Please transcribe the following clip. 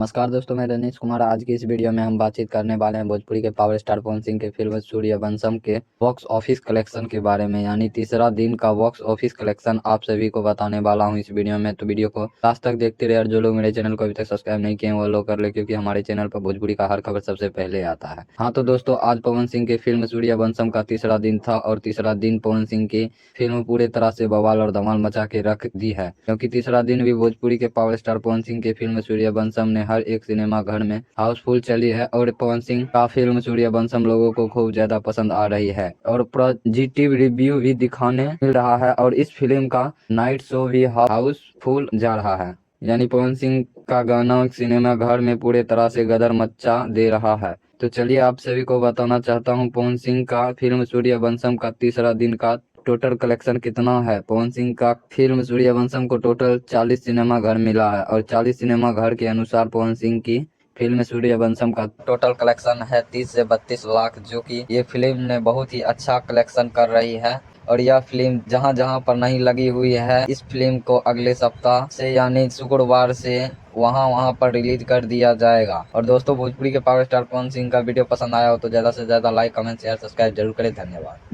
नमस्कार दोस्तों, मैं रनीश कुमार। आज की इस वीडियो में हम बातचीत करने वाले हैं भोजपुरी के पावर स्टार पवन सिंह के फिल्म सूर्यवंशम के बॉक्स ऑफिस कलेक्शन के बारे में, यानी तीसरा दिन का बॉक्स ऑफिस कलेक्शन आप सभी को बताने वाला हूं इस वीडियो में। तो वीडियो को लास्ट तक देखते रहे और जो लोग मेरे चैनल को अभी तक सब्सक्राइब नहीं किए वो लोग कर ले, क्योंकि हमारे चैनल पर भोजपुरी का हर खबर सबसे पहले आता है। हाँ तो दोस्तों, आज पवन सिंह के फिल्म सूर्यवंशम का तीसरा दिन था और तीसरा दिन पवन सिंह की फिल्म पूरे तरह से बवाल और धमाल मचा के रख दी है, क्योंकि तीसरा दिन भी भोजपुरी के पावर स्टार पवन सिंह की फिल्म सूर्यवंशम ने हर एक सिनेमा घर में हाउसफुल चली है और पवन सिंह का फिल्म सूर्यवंशम लोगों को खूब ज्यादा पसंद आ रही है और पॉजिटिव रिव्यू भी दिखाने मिल रहा है। और इस फिल्म का नाइट शो भी हाउसफुल जा रहा है, यानी पवन सिंह का गाना सिनेमा घर में पूरे तरह से गदर मचा दे रहा है। तो चलिए आप सभी को बताना चाहता हूँ पवन सिंह का फिल्म सूर्यवंशम का तीसरा दिन का टोटल कलेक्शन कितना है। पवन सिंह का फिल्म सूर्यवंशम को टोटल 40 सिनेमा घर मिला है और 40 सिनेमा घर के अनुसार पवन सिंह की फिल्म सूर्यवंशम का टोटल कलेक्शन है 30 से 32 लाख, जो कि ये फिल्म ने बहुत ही अच्छा कलेक्शन कर रही है। और यह फिल्म जहां जहां पर नहीं लगी हुई है, इस फिल्म को अगले सप्ताह से यानी शुक्रवार से वहां वहां पर रिलीज कर दिया जाएगा। और दोस्तों, भोजपुरी के पावर स्टार पवन सिंह का वीडियो पसंद आया हो तो ज्यादा से ज्यादा लाइक, कमेंट, शेयर, सब्सक्राइब जरूर करें। धन्यवाद।